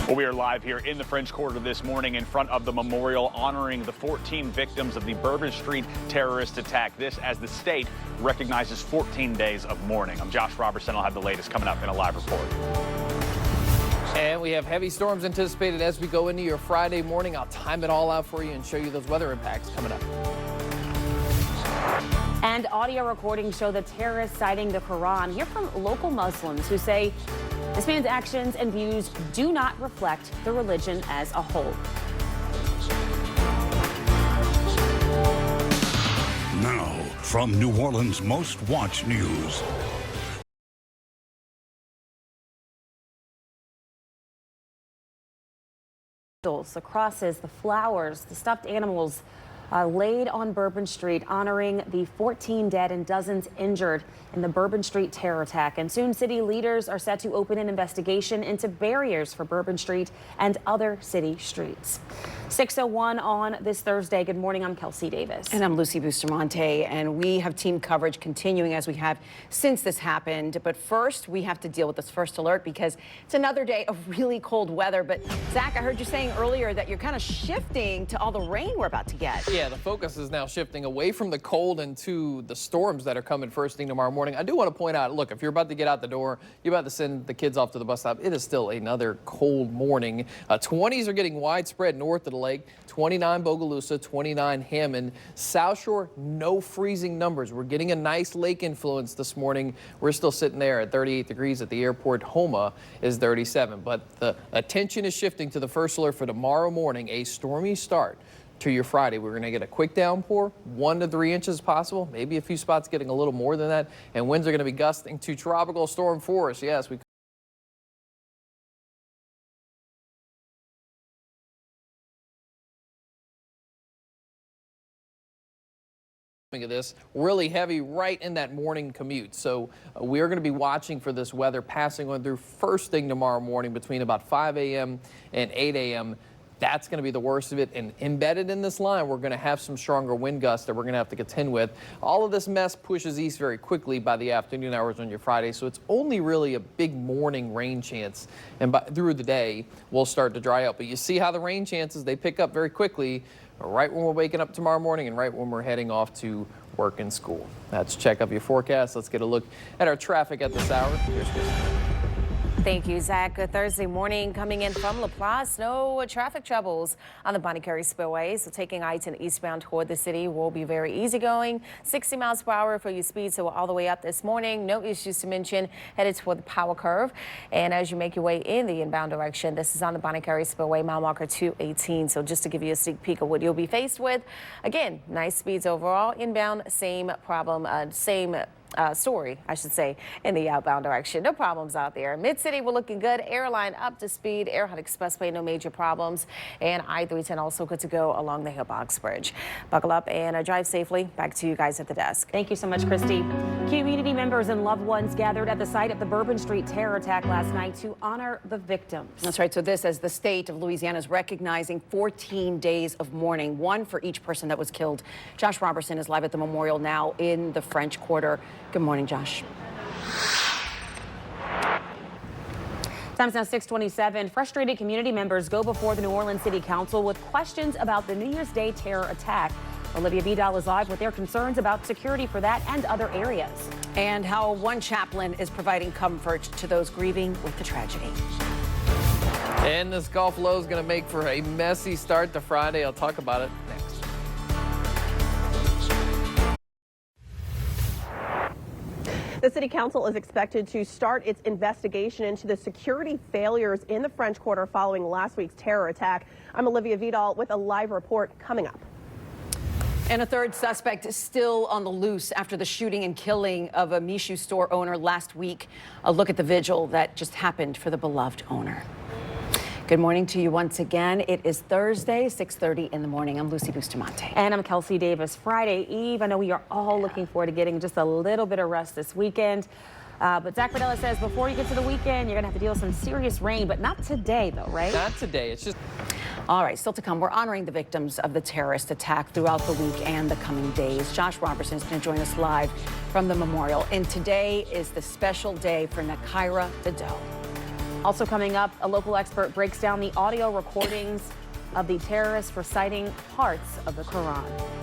Well, we are live here in the French Quarter this morning in front of the memorial honoring the 14 victims of the Bourbon Street terrorist attack. This as the state recognizes 14 days of mourning. I'm Josh Robertson. I'll have the latest coming up in a live report. And we have heavy storms anticipated as we go into your Friday morning. I'll time it all out for you and show you those weather impacts coming up. And audio recordings show the terrorists citing the Quran. Hear from local Muslims who say this man's actions and views do not reflect the religion as a whole. Now, from New Orleans' most watched news. The crosses, the flowers, the stuffed animals laid on Bourbon Street, honoring the 14 dead and dozens injured in the Bourbon Street terror attack. And soon city leaders are set to open an investigation into barriers for Bourbon Street and other city streets. 6:01 on this Thursday. Good morning. I'm Kelsey Davis. And I'm Lucy Bustamante. And we have team coverage continuing as we have since this happened. But first, we have to deal with this first alert because it's another day of really cold weather. But Zach, I heard you saying earlier that you're kind of shifting to all the rain we're about to get. Yeah, the focus is now shifting away from the cold and to the storms that are coming first thing tomorrow morning. I do want to point out, look, if you're about to get out the door, you're about to send the kids off to the bus stop, it is still another cold morning. 20s are getting widespread north of the lake, 29 Bogalusa, 29 Hammond. South Shore, no freezing numbers. We're getting a nice lake influence this morning. We're still sitting there at 38 degrees at the airport. Homa is 37. But the attention is shifting to the first alert for tomorrow morning, a stormy start to your Friday. We're going to get a quick downpour, 1 to 3 inches possible, maybe a few spots getting a little more than that, and winds are going to be gusting to tropical storm force. Yes, we of this really heavy right in that morning commute. So we are going to be watching for this weather passing on through first thing tomorrow morning between about 5 a.m. and 8 a.m. That's going to be the worst of it. And embedded in this line, we're going to have some stronger wind gusts that we're going to have to contend with. All of this mess pushes east very quickly by the afternoon hours on your Friday. So it's only really a big morning rain chance. And through the day, we'll start to dry up. But you see how the rain chances, they pick up very quickly right when we're waking up tomorrow morning and right when we're heading off to work and school. Let's check up your forecast. Let's get a look at our traffic at this hour. Here's Kristen. Thank you, Zach. A Thursday morning coming in from LaPlace. No traffic troubles on the Bonnie Carey Spillway. So taking I-10 eastbound toward the city will be very easygoing. 60 miles per hour for your speed. So all the way up this morning. No issues to mention. Headed toward the power curve. And as you make your way in the inbound direction, this is on the Bonnie Carey Spillway, mile marker 218. So just to give you a sneak peek of what you'll be faced with. Again, nice speeds overall. Inbound, same problem, same story, I should say, in the outbound direction. No problems out there. Mid-City, we're looking good. Airline up to speed. Airhead Expressway, no major problems. And I-310 also good to go along the Hillbox Bridge. Buckle up and drive safely. Back to you guys at the desk. Thank you so much, Christy. Community members and loved ones gathered at the site of the Bourbon Street terror attack last night to honor the victims. That's right. So this as the state of Louisiana is recognizing 14 days of mourning, one for each person that was killed. Josh Robertson is live at the memorial now in the French Quarter. Good morning, Josh. Time's now 6:27. Frustrated community members go before the New Orleans City Council with questions about the New Year's Day terror attack. Olivia Vidal is live with their concerns about security for that and other areas. And how one chaplain is providing comfort to those grieving with the tragedy. And this golf low is going to make for a messy start to Friday. I'll talk about it next. The City Council is expected to start its investigation into the security failures in the French Quarter following last week's terror attack. I'm Olivia Vidal with a live report coming up. And a third suspect is still on the loose after the shooting and killing of a Michoud store owner last week. A look at the vigil that just happened for the beloved owner. Good morning to you once again. It is Thursday, 6:30 in the morning. I'm Lucy Bustamante. And I'm Kelsey Davis. Friday Eve. I know we are all looking forward to getting just a little bit of rest this weekend. But Zach Bradella says before you get to the weekend, you're going to have to deal with some serious rain, but not today, though, right? Not today. It's just... All right, still to come, we're honoring the victims of the terrorist attack throughout the week and the coming days. Josh Robertson is going to join us live from the memorial. And today is the special day for Nakaira Dado. Also coming up, a local expert breaks down the audio recordings of the terrorists reciting parts of the Quran.